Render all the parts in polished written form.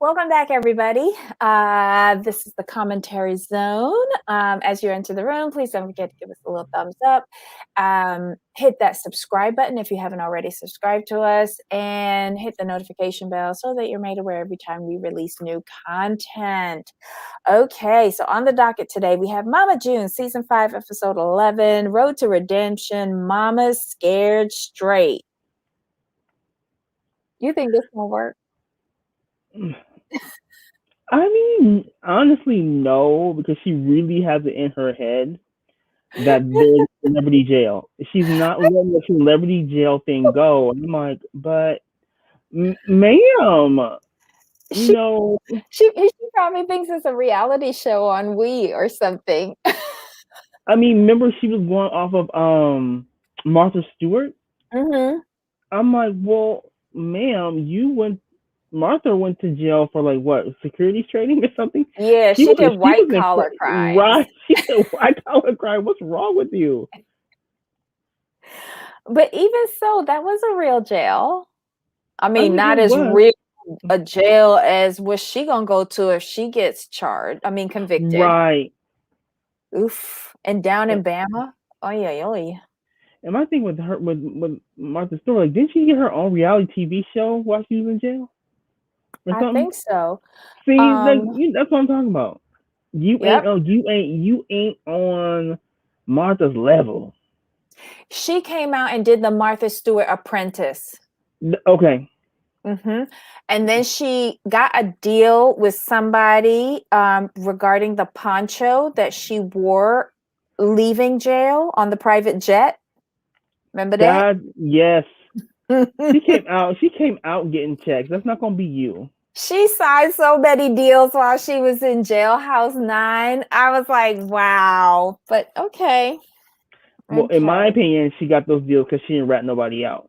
Welcome back, everybody. This is the commentary zone. As you enter the room, please don't forget to give us a little thumbs up. Hit that subscribe button if you haven't already subscribed to us, and hit the notification bell so that you're made aware every time we release new content. Okay, so on the docket today, we have Mama June, Season 5, Episode 11, Road to Redemption, Mama's Scared Straight. You think this will work? I mean, honestly, no, because she really has it in her head that there's celebrity jail. She's not letting the celebrity jail thing go. And I'm like, but, ma'am, you She know, she probably thinks it's a reality show on We or something. I mean, remember she was going off of Martha Stewart? Mm-hmm. I'm like, well, ma'am, Martha went to jail for like what, securities trading or something? Yeah, she did white collar crimes. Right. She did white collar crime. What's wrong with you? But even so, that was a real jail. I I mean, mean, not it as was. real a jail as what she gonna go to if she gets convicted. Right. Oof. And down And, in Bama. Oh yeah, yeah. and my thing with her, with Martha Stewart, like, didn't she get her own reality TV show while she was in jail or I something? think so. See, Um, that's what I'm talking about. You ain't yep. on, you ain't on Martha's level. She came out and did the Martha Stewart Apprentice. Okay. Mm-hmm. And then she got a deal with somebody regarding the poncho that she wore leaving jail on the private jet. Remember that? That, yes. She came out getting checks. That's not gonna be you. She signed so many deals while she was in Jailhouse 9. I was like, wow. But okay. Well, in my Okay. opinion, she got those deals because she didn't rat nobody out.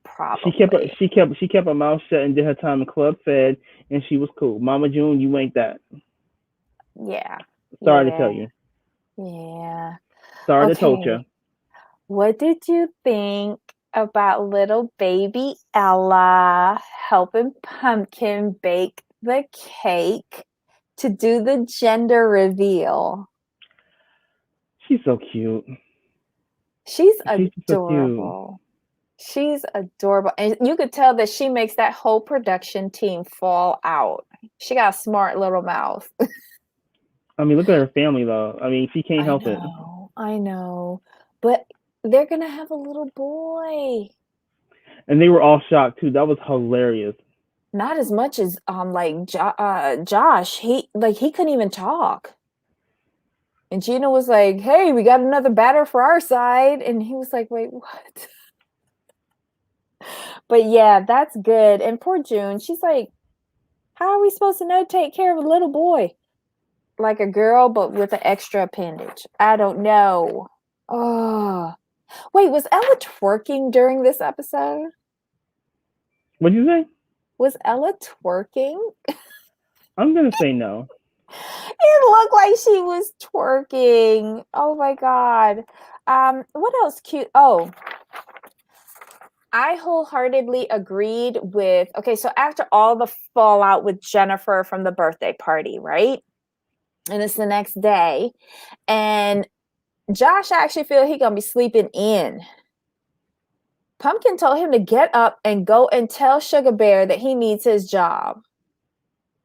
Probably. She kept her mouth shut and did her time in Club Fed, and she was cool. Mama June, you ain't that. Yeah. Sorry to Yeah. tell you. Yeah. Sorry to told Okay. you. What did you think about little baby Ella helping Pumpkin bake the cake to do the gender reveal? She's so cute. She's She's just so cute. adorable. She's adorable. And you could tell that she makes that whole production team fall out. She got a smart little mouth. I mean, look at her family though. I mean, she can't help it. I know. But they're gonna have a little boy. And they were all shocked too. That was hilarious. Not as much as Josh. He couldn't even talk. And Geno was like, "Hey, we got another batter for our side," and he was like, "Wait, what?" But yeah, that's good. And poor June, she's like, "How are we supposed to know take care of a little boy like a girl, but with an extra appendage?" I don't know. Oh, wait, was Ella twerking during this episode? What'd you say? Was Ella twerking? I'm gonna say no. It looked like she was twerking. Oh my god. What else cute? Oh, I wholeheartedly agreed with. Okay, so after all the fallout with Jennifer from the birthday party, right? And it's the next day, and Josh actually feel he gonna be sleeping in. Pumpkin told him to get up and go and tell Sugar Bear that he needs his job.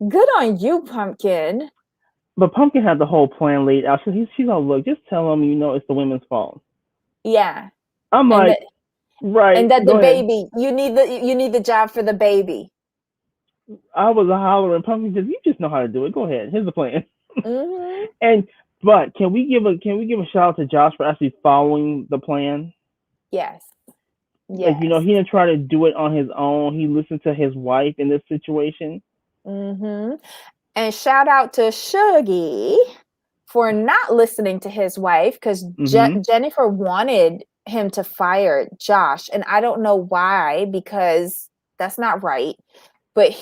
Good on you, Pumpkin. But Pumpkin had the whole plan laid out. So she's all, look, just tell them, it's the women's fault. Yeah. I'm And like, that right, the go ahead. baby, you need the job for the baby. I was a hollering. Pumpkin says, you just know how to do it. Go ahead. Here's the plan. Mm-hmm. And but can we give a shout out to Josh for actually following the plan? Yes. Like, Yes. he didn't try to do it on his own. He listened to his wife in this situation. Mm-hmm. And shout out to Shuggy for not listening to his wife because Mm-hmm. Jennifer wanted him to fire Josh. And I don't know why, because that's not right. But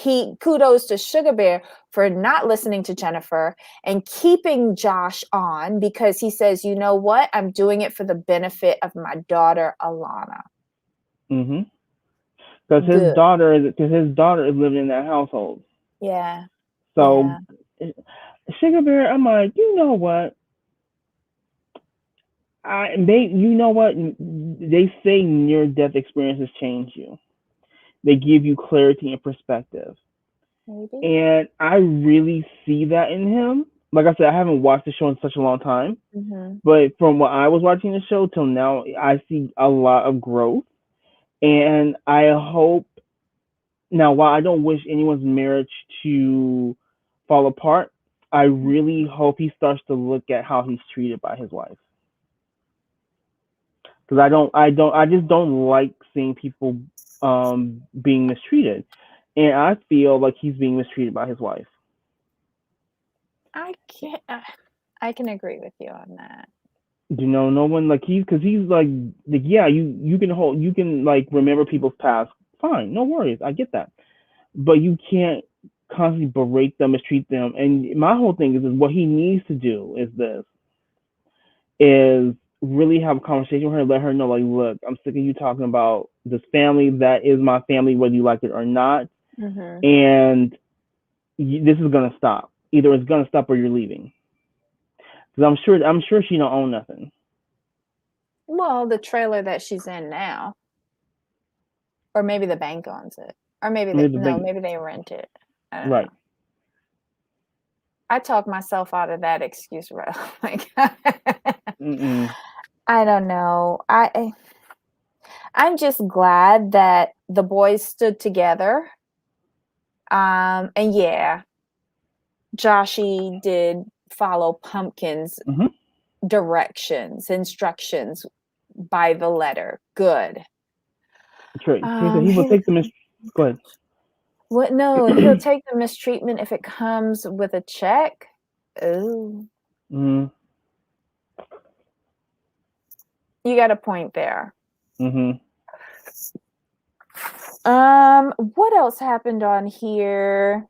kudos to Sugar Bear for not listening to Jennifer and keeping Josh on because he says, you know what? I'm doing it for the benefit of my daughter, Alana. Mm-hmm. because Good. his daughter is living in that household. Yeah. So Yeah. Sugar Bear, I'm like, you know what? You know what? They say near death experiences change you. They give you clarity and perspective, Maybe. and I really see that in him. Like I said, I haven't watched the show in such a long time, Mm-hmm. but from what I was watching the show till now, I see a lot of growth, and I hope now. While I don't wish anyone's marriage to fall apart, I really hope he starts to look at how he's treated by his wife. Because I just don't like seeing people being mistreated, and I feel like he's being mistreated by his wife. I can I can agree with you on that. You know, no one like because he's like yeah, you can like remember people's past, fine, no worries, I get that, but you can't constantly berate them, mistreat them. And my whole thing is what he needs to do is really have a conversation with her, let her know, like, look, I'm sick of you talking about this family. That is my family, whether you like it or not. Mm-hmm. And this is gonna stop. Either it's gonna stop or you're leaving. Because I'm sure she don't own nothing. Well, the trailer that she's in now, or maybe the bank owns it, or maybe I they mean, the no, thing, maybe they rent it. I don't know. right? I talked myself out of that excuse, right? Like, Mm-mm. I don't know. I'm just glad that the boys stood together. And yeah, Joshy did follow Pumpkin's Mm-hmm. instructions by the letter. Good. That's right. He said he will He take the Go ahead. what? No, he'll take the mistreatment if it comes with a check. Oh, Mm-hmm. you got a point there. Mm-hmm. What else happened on here?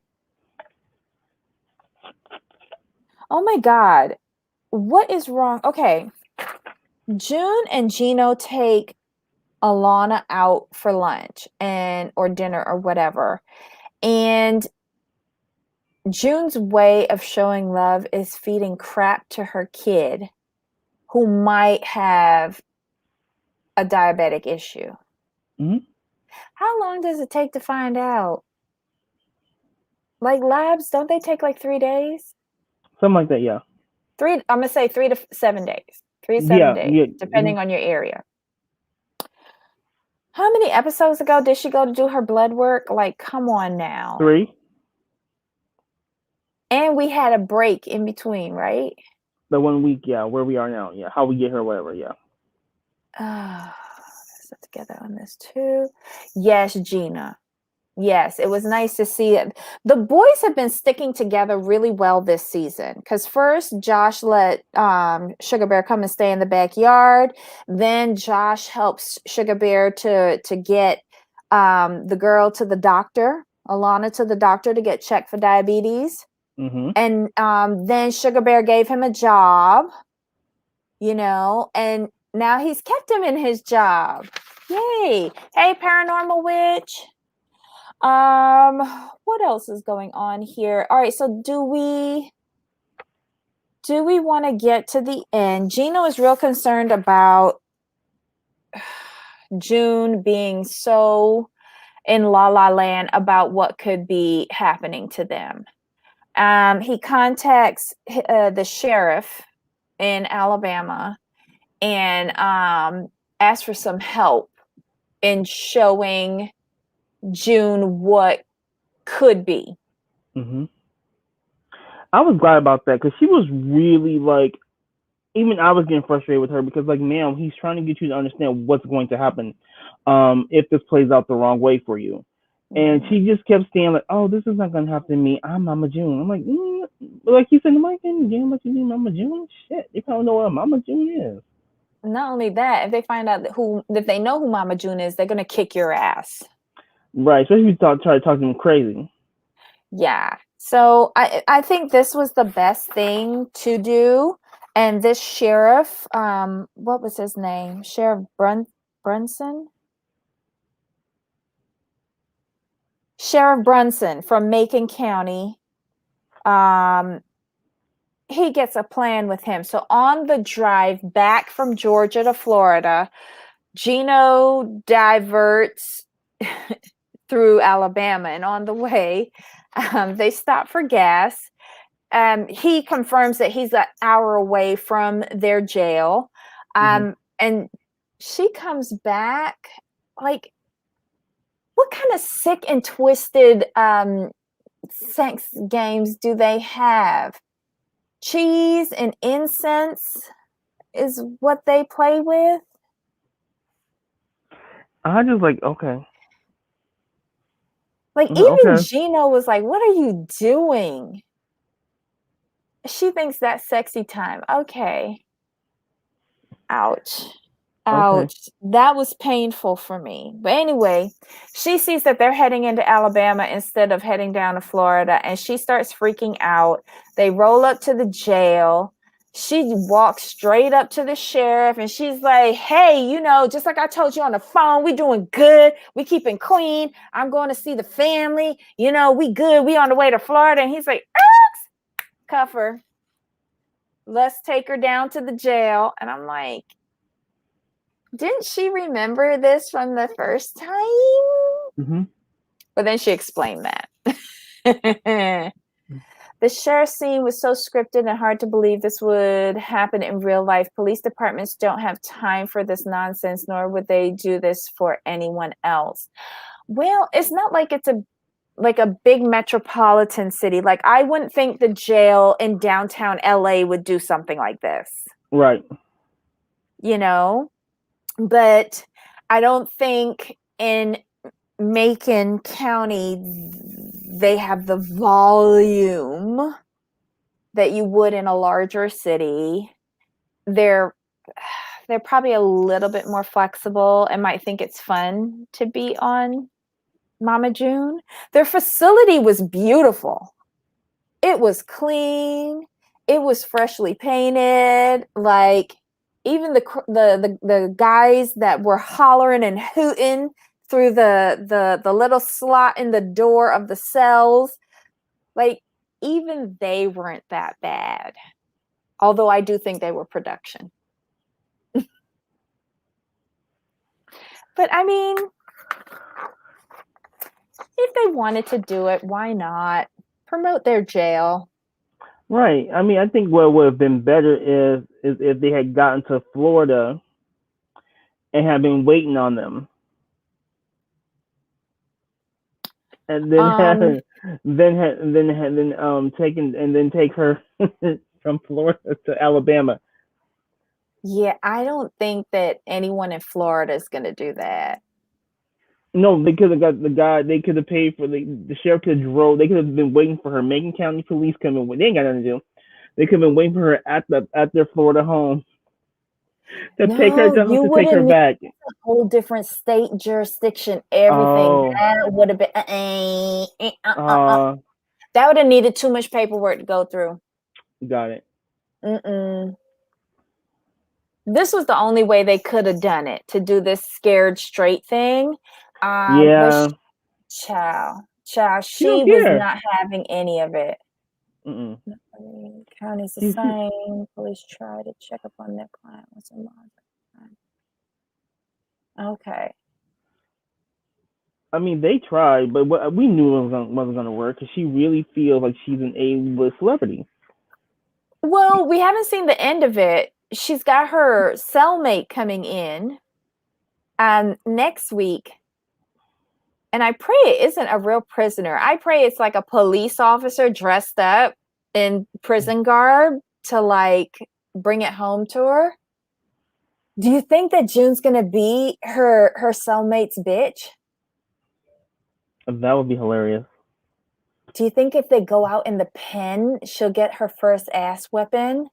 Oh my God. What is wrong? Okay. June and Geno take Alana out for lunch and or dinner or whatever. And June's way of showing love is feeding crap to her kid who might have a diabetic issue. Mm-hmm. How long does it take to find out? Like labs, don't they take like 3 days? Something like that. Yeah. I'm gonna say 3 to 7 days. 3 to 7 Yeah. days, Yeah. Mm-hmm. depending on your area. How many episodes ago did she go to do her blood work? Like, come on now. 3. And we had a break in between, right? The 1 week. Yeah. Where we are now. Yeah. How we get here. Whatever. Yeah. Sit together on this too. Yes, Gina. Yes, it was nice to see it. The boys have been sticking together really well this season. Because first, Josh let Sugar Bear come and stay in the backyard. Then Josh helps Sugar Bear to get the girl to the doctor, Alana to the doctor to get checked for diabetes. Mm-hmm. And then Sugar Bear gave him a job, and now he's kept him in his job. Yay. Hey, paranormal witch. What else is going on here? All right, so do we want to get to the end? Gino is real concerned about June being so in La La Land about what could be happening to them. He contacts the sheriff in Alabama and asks for some help in showing June what could be. Mm-hmm. I was glad about that because she was really like, even I was getting frustrated with her because like, ma'am, he's trying to get you to understand what's going to happen, if this plays out the wrong way for you. And Mhm. she just kept saying like, oh, this is not gonna happen to me. I'm Mama June. I'm like, like you said, nobody can June, but you mean Mama June? Shit, they probably know what Mama June is. Not only that, if they find out if they know who Mama June is, they're gonna kick your ass. Right, especially if you try to talk to them crazy. Yeah. So I think this was the best thing to do. And this sheriff, what was his name? Sheriff Brunson? Sheriff Brunson from Macon County, he gets a plan with him. So on the drive back from Georgia to Florida, Geno diverts through Alabama, and on the way, they stop for gas. He confirms that he's an hour away from their jail. And she comes back like, what kind of sick and twisted sex games do they have? Cheese and incense is what they play with. I just like, okay. Like, even Okay. Geno was like, what are you doing? She thinks that's sexy time. Okay. Ouch. Ouch. Okay. That was painful for me. But anyway, she sees that they're heading into Alabama instead of heading down to Florida, and she starts freaking out. They roll up to the jail. She walks straight up to the sheriff, and she's like, hey, you know, just like I told you on the phone, we doing good. We keeping clean. I'm going to see the family. You know, we good. We on the way to Florida. And he's like, cuff her. Let's take her down to the jail. And I'm like, didn't she remember this from the first time? But then she explained that. The sheriff's scene was so scripted and hard to believe this would happen in real life. Police departments don't have time for this nonsense, nor would they do this for anyone else. Well, it's not like it's a big metropolitan city. Like, I wouldn't think the jail in downtown LA would do something like this. Right. You know? But I don't think in Macon County they have the volume that you would in a larger city. They're probably a little bit more flexible and might think it's fun to be on Mama June. Their facility was beautiful. It was clean. It was freshly painted. Like, even the guys that were hollering and hooting through the little slot in the door of the cells, like, even they weren't that bad. Although I do think they were production. But I mean, if they wanted to do it, why not? Promote their jail. Right. I mean, I think what would have been better is if they had gotten to Florida and had been waiting on them, and then take her from Florida to Alabama. Yeah, I don't think that anyone in Florida is going to do that. No, they could have got the guy. They could have paid for the sheriff could have drove. They could have been waiting for her. Macon County Police coming. They ain't got nothing to do. They could have been waiting for her at their Florida home to take her down you to take her wouldn't need back. a whole different state jurisdiction, everything. Oh, That would have been that would have needed too much paperwork to go through. Got it. This was the only way they could have done it, to do this scared straight thing. Yeah. But she don't was care. not having any of it. County's the same. Police try to check up on their client. Okay. I mean, they tried, but we knew it wasn't going to work because she really feels like she's an A-list celebrity. Well, we haven't seen the end of it. She's got her cellmate coming in next week. And I pray it isn't a real prisoner. I pray it's like a police officer dressed up in prison garb to like bring it home to her. Do you think that June's gonna be her cellmate's bitch? That would be hilarious. Do you think if they go out in the pen, she'll get her first ass whipping?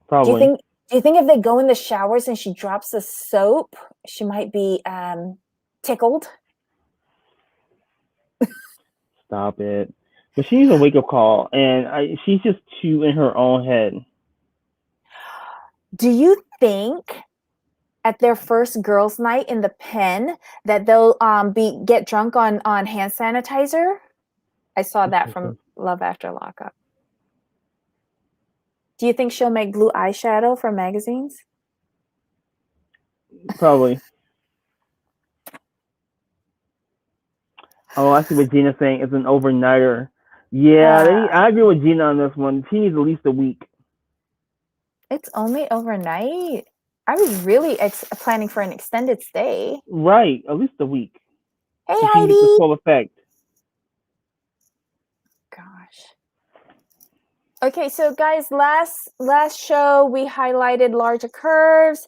Probably. Do you think if they go in the showers and she drops the soap, she might be tickled? Stop it. But she needs a wake up call, and she's just too in her own head. Do you think at their first girls' night in the pen that they'll get drunk on hand sanitizer. I saw that from Love After Lockup. Do you think she'll make blue eyeshadow for magazines? Probably. Oh, I see what Gina's saying. It's an overnighter. Yeah, I agree with Gina on this one. She needs at least a week. It's only overnight. I was really planning for an extended stay. Right, at least a week. Hey, so Heidi. The full effect. Gosh. Okay, so guys, last show we highlighted larger curves.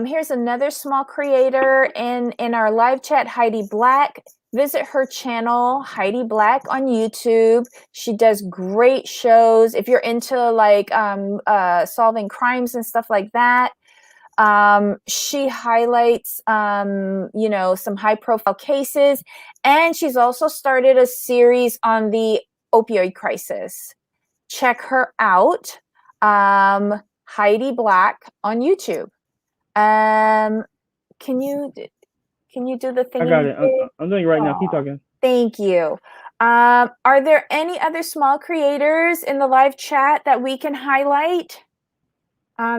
Here's another small creator in our live chat, Heidi Black. Visit her channel, Heidi Black, on YouTube. She does great shows. If you're into like solving crimes and stuff like that, she highlights some high profile cases, and she's also started a series on the opioid crisis. Check her out, Heidi Black on YouTube. Can you do the thing? I got it. I'm doing it right now. Keep talking. Thank you. Are there any other small creators in the live chat that we can highlight?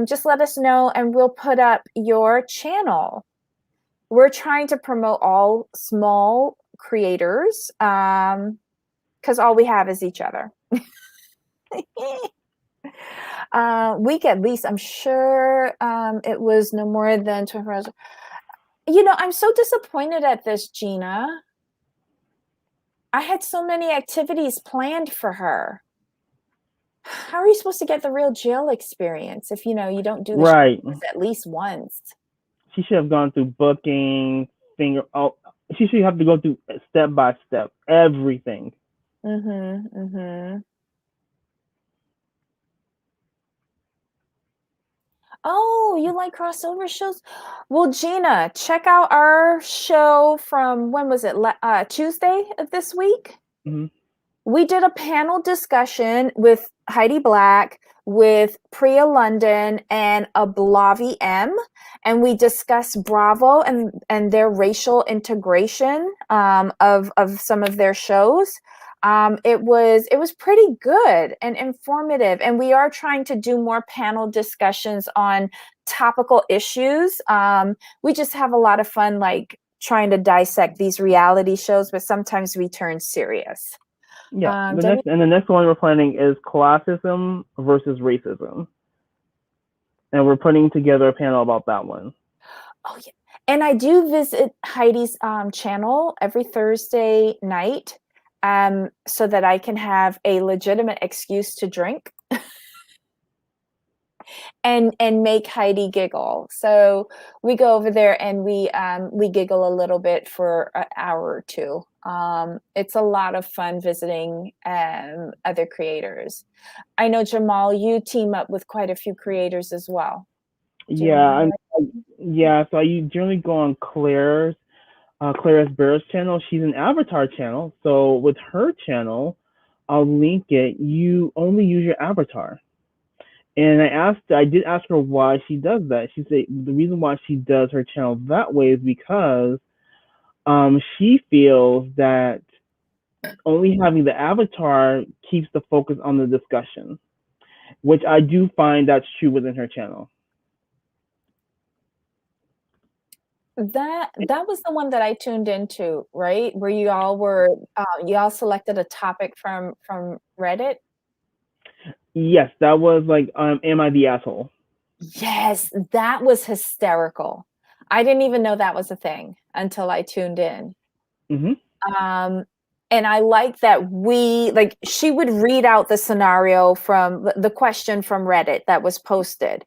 Just let us know and we'll put up your channel. We're trying to promote all small creators because all we have is each other. Week at least, I'm sure it was no more than 24 hours. I'm so disappointed at this, Gina. I had so many activities planned for her. How are you supposed to get the real jail experience if you don't do the shows at least once? She should have gone through booking, she should have to go through step by step everything. Oh, you like crossover shows? Well, Gina, check out our show from, when was it? Tuesday of this week? We did a panel discussion with Heidi Black, with Priya London, and Ablavi M, and we discussed Bravo and their racial integration of some of their shows. It was pretty good and informative, and we are trying to do more panel discussions on topical issues. We just have a lot of fun, like trying to dissect these reality shows, but sometimes we turn serious. Yeah, the next one we're planning is classism versus racism, and we're putting together a panel about that one. Oh yeah, and I do visit Heidi's channel every Thursday night, so that I can have a legitimate excuse to drink and make Heidi giggle. So we go over there and we giggle a little bit for an hour or two. It's a lot of fun visiting other creators. I know, Jamal, you team up with quite a few creators as well. Yeah, so I generally go on Claire Barrett's channel. She's an avatar channel, so with her channel, I'll link it. You only use your avatar. And I did ask her why she does that. She said the reason why she does her channel that way is because she feels that only having the avatar keeps the focus on the discussion, which I do find that's true within her channel. That was the one that I tuned into, right? Where you all selected a topic from Reddit. Yes, that was like, am I the asshole? Yes, that was hysterical. I didn't even know that was a thing until I tuned in. And I like that she would read out the scenario from the question from Reddit that was posted.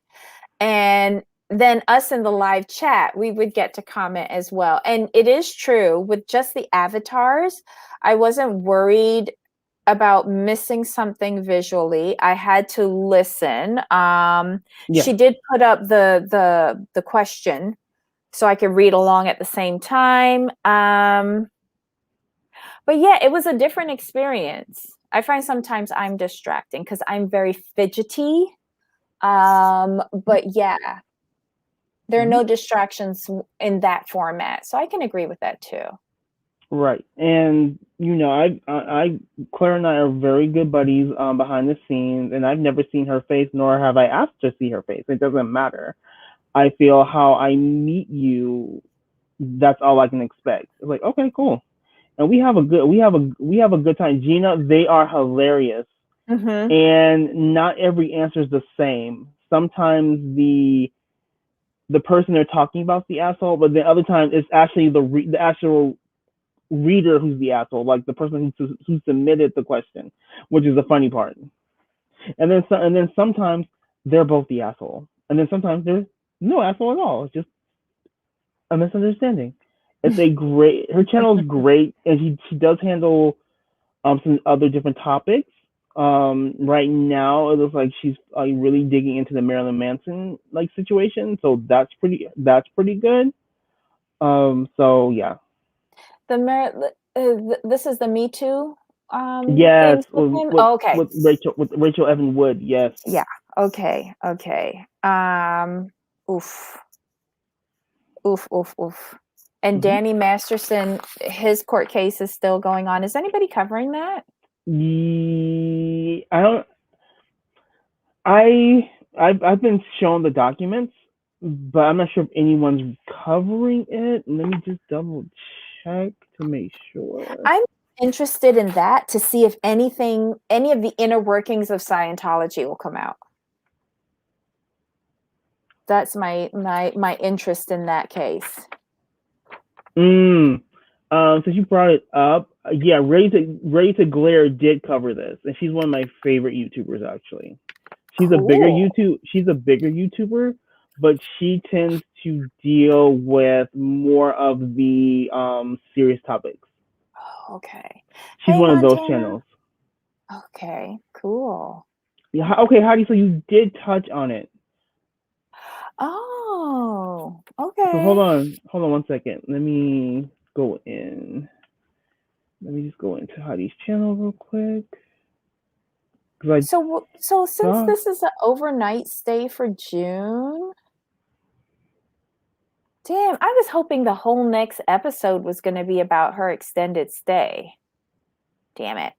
And then us in the live chat, we would get to comment as well. And it is true, with just the avatars, I wasn't worried about missing something visually. I had to listen. She did put up the question so I could read along at the same time. But yeah, it was a different experience. I find sometimes I'm distracting because I'm very fidgety. But yeah. There are no distractions in that format. So I can agree with that too. Right. And Claire and I are very good buddies behind the scenes, and I've never seen her face, nor have I asked to see her face. It doesn't matter. I feel how I meet you, that's all I can expect. It's like, okay, cool. And we have a good time. Gina, they are hilarious. Mm-hmm. And not every answer is the same. Sometimes the person they're talking about is the asshole, but then other times it's actually the actual reader who's the asshole, like the person who submitted the question, which is the funny part. And then sometimes they're both the asshole, and then sometimes there's no asshole at all. It's just a misunderstanding. Her channel is great, and she does handle some other different topics. Right now it looks like she's really digging into the Marilyn Manson like situation, so that's pretty good. So yeah. This is the Me Too Yes, things with him. Oh, okay. With Rachel Evan Wood. Yes. Yeah. Okay. Okay. Oof. Oof. Oof. Oof. And Mm-hmm. Danny Masterson, his court case is still going on. Is anybody covering that? I don't. I've been shown the documents, but I'm not sure if anyone's covering it. Let me just double check to make sure. I'm interested in that to see if any of the inner workings of Scientology will come out. That's my interest in that case. Since you brought it up, yeah, Ready to Glare did cover this, and she's one of my favorite YouTubers actually. She's Cool. She's a bigger YouTuber, but she tends to deal with more of the serious topics. Oh, okay. She's Hey, one of those Montana. channels. Okay, cool. Yeah. Okay, Heidi. So you did touch on it. Oh, So okay. hold on 1 second. Let me go in. Let me just go into Heidi's channel real quick. So since this is an overnight stay for June, damn, I was hoping the whole next episode was going to be about her extended stay. Damn it.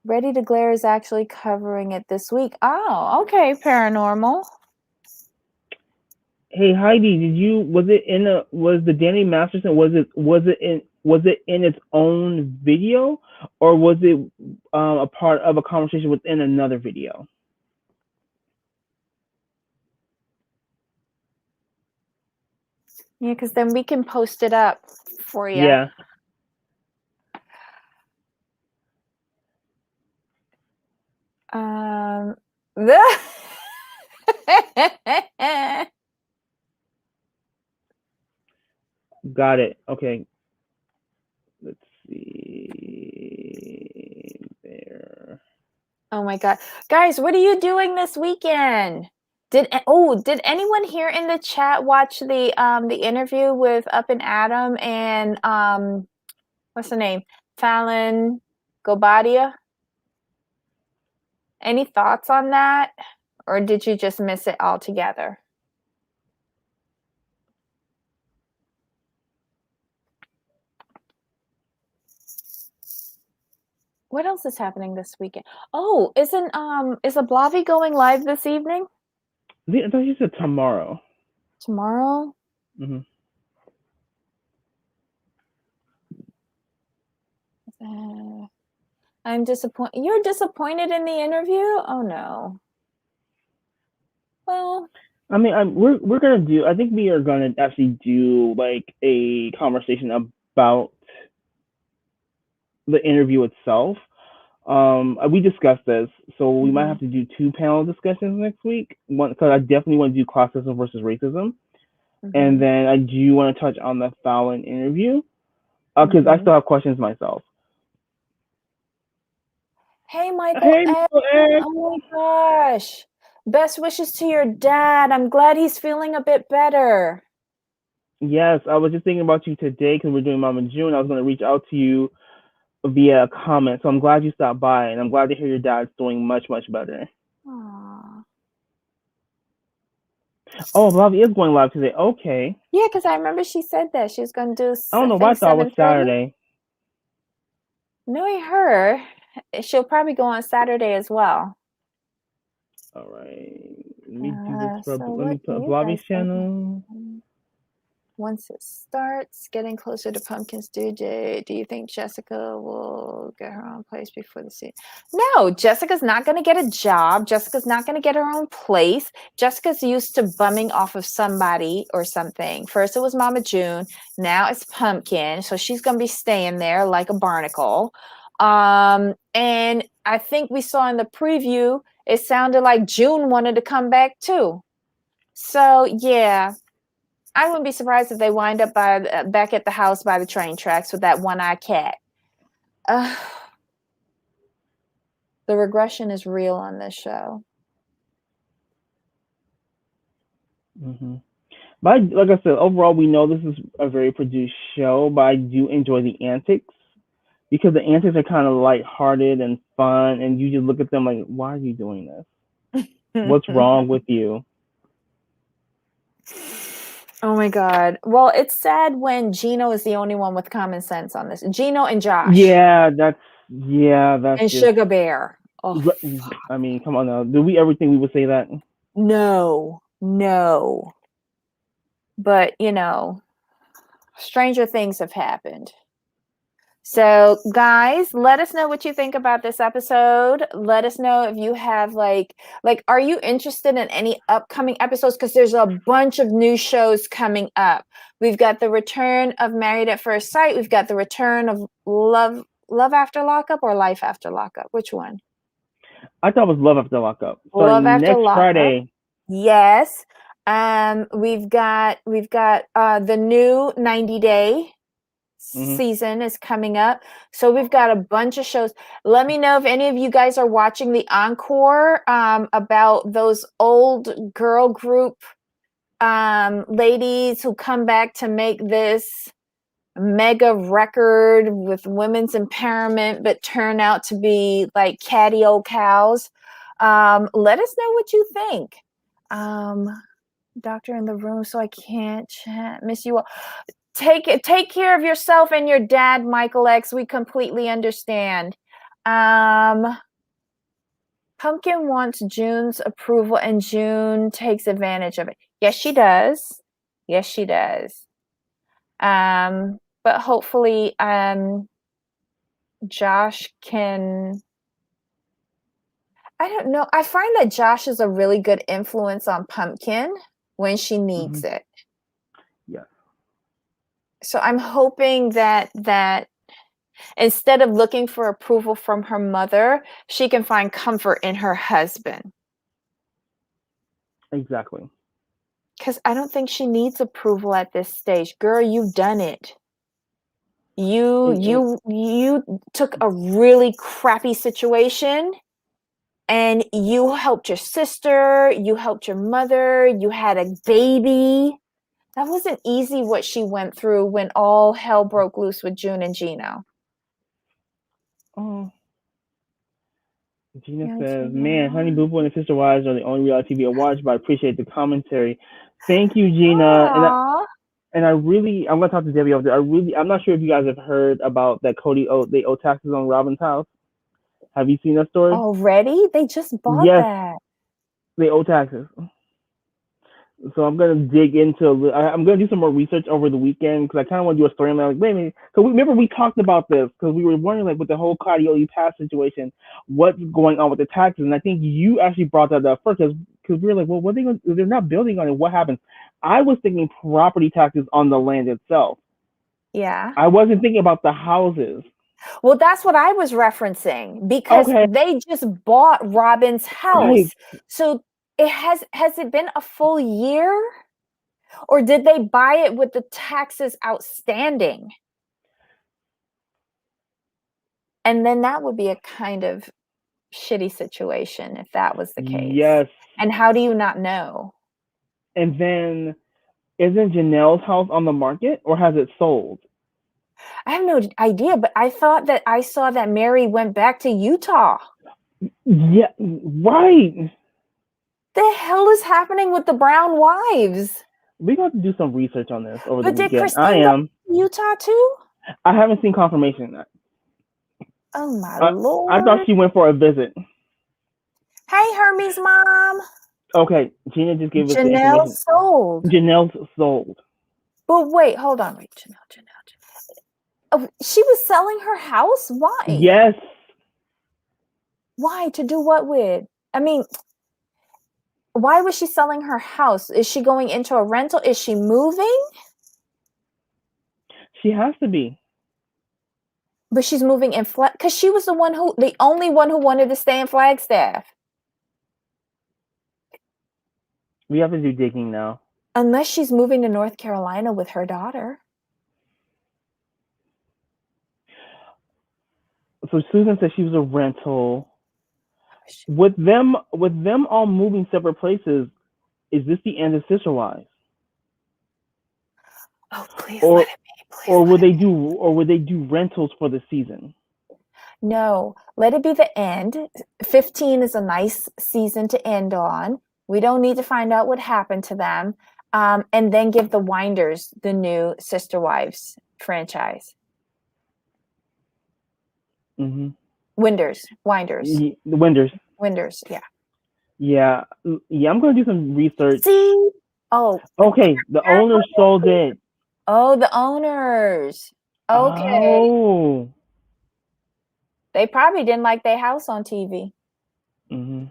Ready to Glare is actually covering it this week. Oh, okay, paranormal. Hey Heidi, was the Danny Masterson, was it in its own video, or was it a part of a conversation within another video? Yeah, because then we can post it up for you. Yeah. Got it. Okay. Let's see there. Oh my God. Guys, what are you doing this weekend? Did anyone here in the chat watch the interview with Up and Adam and what's the name? Fallon Gobadia? Any thoughts on that? Or did you just miss it altogether? What else is happening this weekend? Oh, is Ablavi going live this evening? I thought you said tomorrow. Tomorrow? Mm-hmm. I'm disappointed. You're disappointed in the interview? Oh no. Well, I mean, we're gonna do. I think we are gonna actually do like a conversation about the interview itself. We discussed this, so we might have to do 2 panel discussions next week. One, because I definitely want to do classism versus racism, and then I do want to touch on the Fallon interview, because I still have questions myself. Hey, Michael. Hey, Michael X. Oh my gosh. Best wishes to your dad. I'm glad he's feeling a bit better. Yes, I was just thinking about you today because we're doing Mama June. I was going to reach out to you via a comment, so I'm glad you stopped by, and I'm glad to hear your dad's doing much, much better. Aww. Oh, Bobby is going live today. Okay. Yeah, because I remember she said that she was going to do, I don't I know why I think, thought it was 7:30. Saturday. Knowing her, she'll probably go on Saturday as well. All right. Let me do this for. So Let me what do put you Bobby's guys think? channel. Once it starts getting closer to Pumpkin's due date, do you think Jessica will get her own place before the season? No, Jessica's not going to get a job. Jessica's not going to get her own place. Jessica's used to bumming off of somebody or something. First it was Mama June. Now it's Pumpkin. So she's going to be staying there like a barnacle. And I think we saw in the preview, it sounded like June wanted to come back too. So yeah, I wouldn't be surprised if they wind up back at the house by the train tracks with that one-eyed cat. The regression is real on this show. Mm-hmm. But like I said, overall, we know this is a very produced show, but I do enjoy the antics because the antics are kind of lighthearted and fun, and you just look at them like, why are you doing this? What's wrong with you? Oh my God. Well, it's sad when Geno is the only one with common sense on this. Geno and Josh. Yeah, that's And just. Sugar Bear. Oh, I mean, come on now. Did we ever think we would say that? no. But, stranger things have happened. So, guys, let us know what you think about this episode. Let us know if you have are you interested in any upcoming episodes? Because there's a bunch of new shows coming up. We've got the return of Married at First Sight. We've got the return of Love After Lockup or Life After Lockup. Which one? I thought it was Love After Lockup. Love Starting After next Lockup. Friday. Yes. We've got the new 90-day season is coming up. So we've got a bunch of shows. Let me know if any of you guys are watching the encore about those old girl group ladies who come back to make this mega record with women's empowerment but turn out to be like catty old cows. Let us know what you think. Doctor in the room, so I can't chat. Miss you all. Take care of yourself and your dad, Michael X. We completely understand. Pumpkin wants June's approval and June takes advantage of it. Yes, she does. But hopefully Josh can, I don't know. I find that Josh is a really good influence on Pumpkin when she needs it. Yeah. So I'm hoping that instead of looking for approval from her mother, she can find comfort in her husband. Exactly. Because I don't think she needs approval at this stage. Girl, you've done it. You took a really crappy situation and you helped your sister, you helped your mother, you had a baby. That wasn't easy what she went through when all hell broke loose with June and Geno. Oh. Gina says, man, Honey Boo Boo and the Sister Wives are the only reality TV I watch, but I appreciate the commentary. Thank you, Gina. Aww. And I'm gonna talk to Debbie over there. I'm not sure if you guys have heard about that they owe taxes on Robin's house. Have you seen that story? Already? They just bought that. They owe taxes. So I'm gonna dig into. I'm gonna do some more research over the weekend because I kind of want to do a story. I'm like, wait a minute. So remember we talked about this because we were wondering like with the whole Claudio Pass situation, what's going on with the taxes? And I think you actually brought that up first because we were like, well, what are they going? They're not building on it. What happens? I was thinking property taxes on the land itself. Yeah. I wasn't thinking about the houses. Well, that's what I was referencing because they just bought Robin's house. Right. So has it been a full year? Or did they buy it with the taxes outstanding? And then that would be a kind of shitty situation if that was the case. Yes. And how do you not know? And then isn't Janelle's house on the market or has it sold? I have no idea, but I thought that I saw that Mary went back to Utah. Yeah, right. The hell is happening with the Brown wives? We got to do some research on this over the But did weekend. I Christine go am. to Utah too? I haven't seen confirmation. Oh my I thought Lord. she went for a visit. Hey, Hermes' mom. Okay, Gina just gave us the Janelle information. sold. Janelle's sold. But wait, hold on. Wait, Janelle. Oh, she was selling her house? Why? Yes. Why? To do what with? I mean, why was she selling her house? Is she going into a rental? Is she moving? She has to be. But she's moving in because she was the only one who wanted to stay in Flagstaff. We have to do digging now. Unless she's moving to North Carolina with her daughter. So Susan said she was a rental. With them all moving separate places, is this the end of Sister Wives? Oh, please let it be. Or would they do rentals for the season? No, let it be the end. 15 is a nice season to end on. We don't need to find out what happened to them. And then give the Winders the new Sister Wives franchise. Mm-hmm. Winders. The Winders. Winders, yeah. Yeah, I'm going to do some research. See? Oh. Okay, the owners sold it. Oh, the owners. Okay. Oh. They probably didn't like their house on TV. Mm-hmm.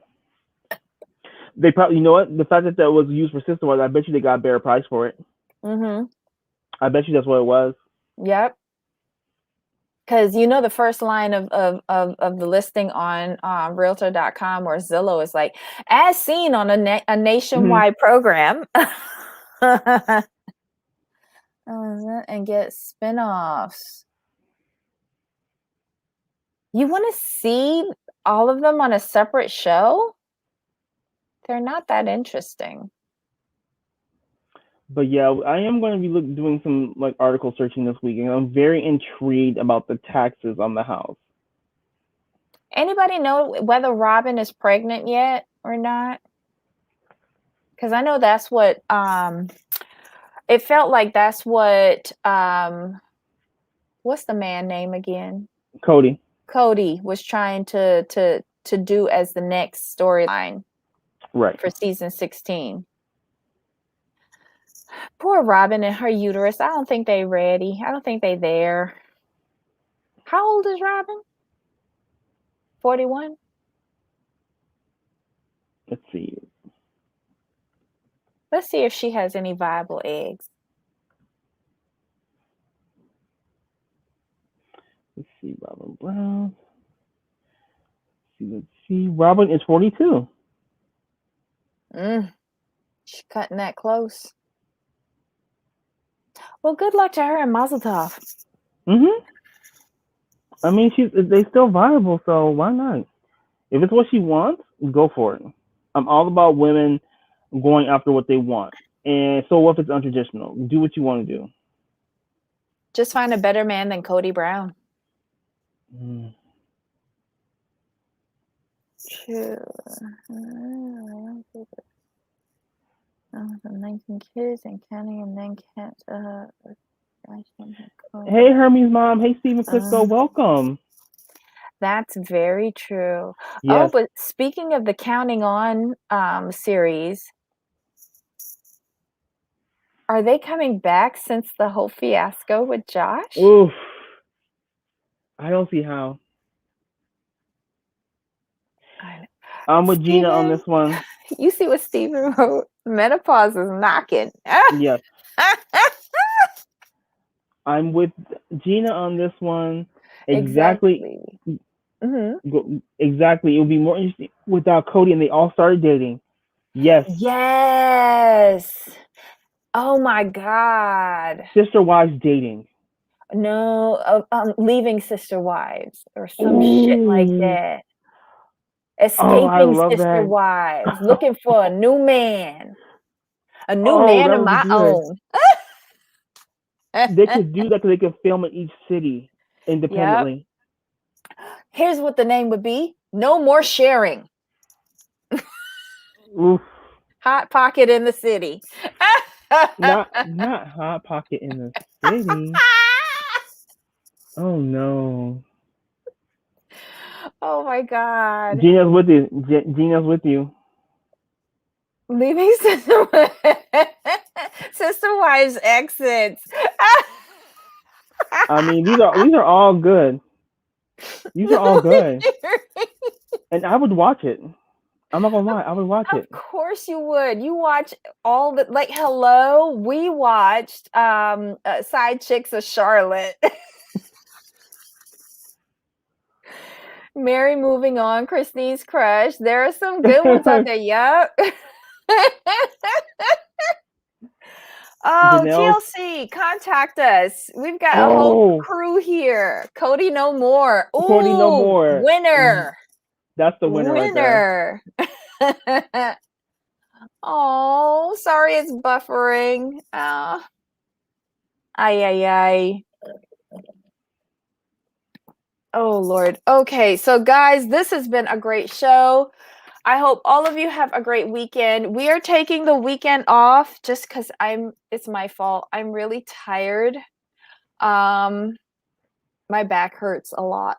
They probably, you know what? The fact that was used for Sister Wives, I bet you they got a better price for it. Mm-hmm. I bet you that's what it was. Yep. Because the first line of the listing on Realtor.com or Zillow is like, as seen on a nationwide program, and get spinoffs. You want to see all of them on a separate show? They're not that interesting. But yeah, I am going to be doing some article searching this week, and I'm very intrigued about the taxes on the house. Anybody know whether Robin is pregnant yet or not? Because I know that's what it felt like. That's what what's the man name again? Cody was trying to do as the next storyline, right, for season 16. Poor Robin and her uterus. I don't think they ready. I don't think they there. How old is Robin? 41? Let's see. Let's see if she has any viable eggs. Let's see, Robin Brown. Let's see. Robin is 42. She's cutting that close. Well, good luck to her and Mazel Tov. I mean, they still viable, so why not? If it's what she wants, go for it. I'm all about women going after what they want. And so what if it's untraditional? Do what you want to do. Just find a better man than Cody Brown. True. 19 kids and counting, and then can't. Hey, Hermes' mom. Hey, Stephen Crisco. Welcome. That's very true. Yes. Oh, but speaking of the Counting On series, are they coming back since the whole fiasco with Josh? Oof. I don't see how. I'm with Gina on this one. You see what Stephen wrote? Menopause is knocking. Yes. I'm with Gina on this one. Exactly. Exactly. It would be more interesting without Cody, and they all started dating. Yes. Yes. Oh my God. Sister Wives dating. No, leaving Sister Wives or some shit like that. Escaping Sister Wives, looking for a new man. A new man of my own. They could do that because they could film in each city independently. Yep. Here's what the name would be: No More Sharing. Oof. Hot pocket in the city. Not Hot Pocket in the city. Oh no. Oh my God. Gina's with you. Gina's with you. Leaving Sister Wives exits. I mean, these are all good. These are all good, and I would watch it. I'm not gonna lie, I would watch Of it. course you would. You watch all the like hello, we watched Side Chicks of Charlotte. Mary moving on, Christine's crush. There are some good ones out there. Yep. Oh, Janelle. TLC, contact us. We've got a whole Oh, crew here. Cody no more. Cody no Ooh, more. winner. That's the winner right there. Winner. Oh, sorry it's buffering. Ay, ay, ay. Oh, Lord. Okay, so guys, this has been a great show. I hope all of you have a great weekend. We are taking the weekend off just because it's my fault. I'm really tired. My back hurts a lot.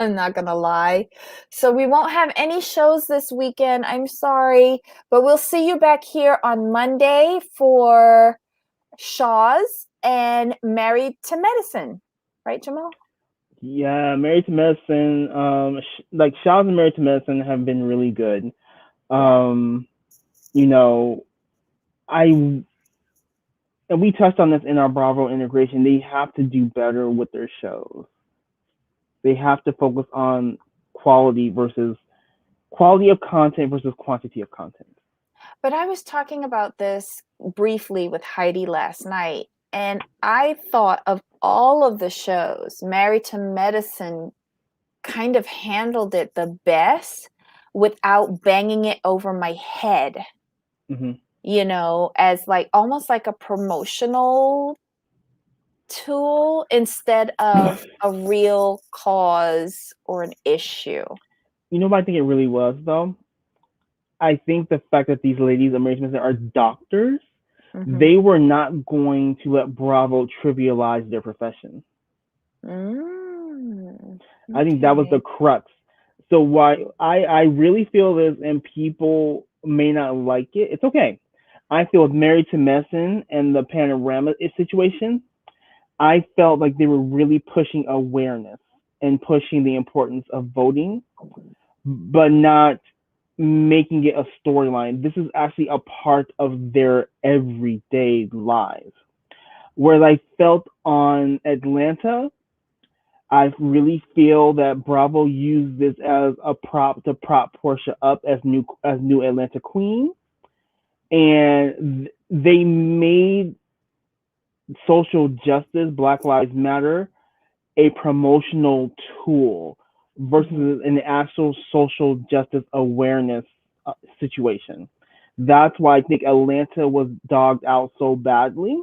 I'm not gonna lie. So we won't have any shows this weekend. I'm sorry, but we'll see you back here on Monday for Shaw's and Married to Medicine. Right, Jamal? Yeah, Married to Medicine. Like Shaw's and Married to Medicine have been really good. Yeah. You know, I and we touched on this in our Bravo integration. They have to do better with their shows. They have to focus on quality of content versus quantity of content. But I was talking about this briefly with Heidi last night, and I thought of all of the shows, Married to Medicine kind of handled it the best without banging it over my head, Mm-hmm. as like almost like a promotional tool instead of a real cause or an issue. You know what I think it really was though? I think the fact that these ladies, American are doctors, Mm-hmm. they were not going to let Bravo trivialize their profession. I think that was the Okay. crux. So why I really feel this, and people may not like it. It's okay. I feel with Married to Medicine and the Panorama situation, I felt like they were really pushing awareness and pushing the importance of voting, but not making it a storyline. This is actually a part of their everyday lives. Whereas I felt on Atlanta, I really feel that Bravo used this as a prop to prop Portia up as new Atlanta queen, and they made social justice, Black Lives Matter, a promotional tool versus an actual social justice awareness situation. That's why I think Atlanta was dogged out so badly,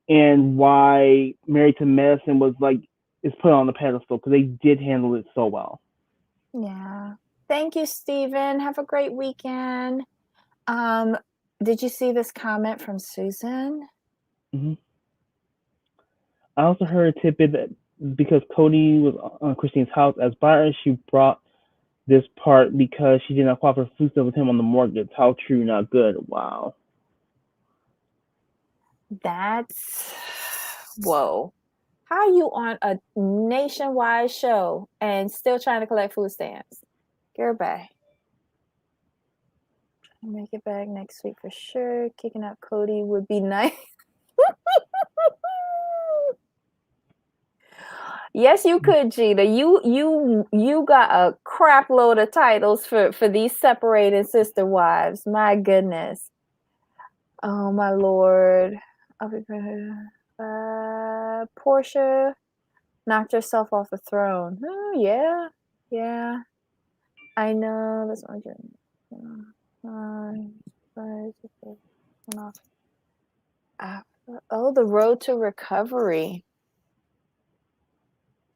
and why Married to Medicine was like is put on the pedestal because they did handle it so well. Yeah. Thank you, Stephen. Have a great weekend. Did you see this comment from Susan? Mm-hmm. I also heard a tidbit that because Cody was on Christine's house as buyer, she brought this part because she did not qualify for food with him on the mortgage. How true, not good. Wow. That's whoa. How are you on a nationwide show and still trying to collect food stamps? Get back. Make it back next week for sure. Kicking out Cody would be nice. Yes, you could, Gina. You got a crap load of titles for these separated sister wives. My goodness. Oh my lord. I'll be Portia knocked herself off the throne. Oh yeah, yeah. I know. That's what oh, the road to recovery.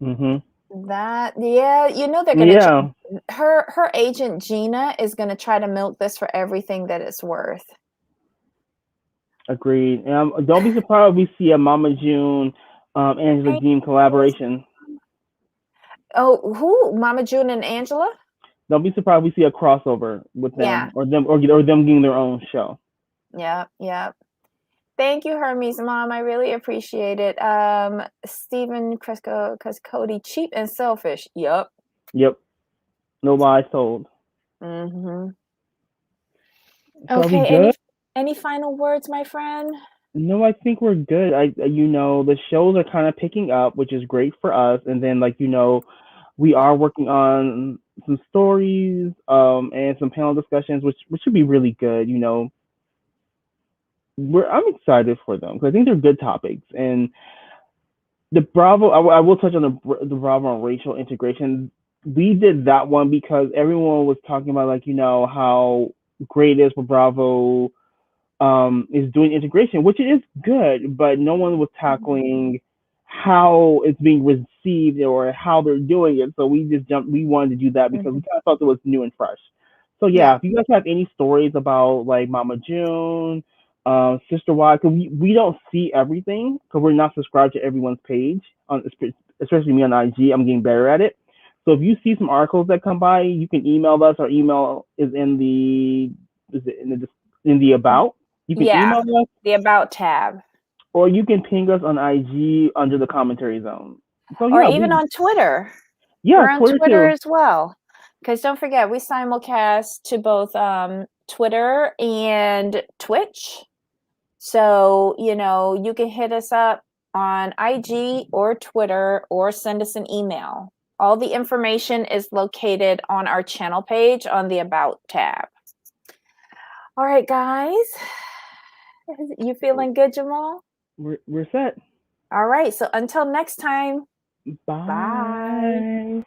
Mm-hmm. That yeah, they're gonna Yeah. her agent Gina is going to try to milk this for everything that it's worth. Agreed. And don't be surprised if we see a Mama June, Angela Deem collaboration. Oh, who? Mama June and Angela? Don't be surprised if we see a crossover with them, Yeah. or them getting their own show. Yeah, yeah. Thank you, Hermes Mom. I really appreciate it. Stephen Cresco, because Cody, cheap and selfish. Yep. Yep. No lies told. Mm-hmm. So are we Okay. good? Any final words, my friend? No, I think we're good. The shows are kind of picking up, which is great for us. And then, we are working on some stories, and some panel discussions, which should be really good. I'm excited for them because I think they're good topics. And the Bravo, I will touch on the Bravo and racial integration. We did that one because everyone was talking about how great it is for Bravo, is doing integration, which is good, but no one was tackling how it's being received or how they're doing it. So we just jumped. We wanted to do that because we kind of felt it was new and fresh. So yeah, if you guys have any stories about like Mama June, Sister Y, because we don't see everything because we're not subscribed to everyone's page on, especially me on IG. I'm getting better at it. So if you see some articles that come by, you can email us. Our email is in the about. You can email us, the About tab. or you can ping us on IG under the commentary zone. So Or yeah, even on Twitter. yeah, We're on Twitter Twitter too. as well. Because don't forget, we simulcast to both Twitter and Twitch. So, you can hit us up on IG or Twitter or send us an email. All the information is located on our channel page on the About tab. All right, guys. You feeling good, Jamal? We're set. All right. So until next time, bye. Bye.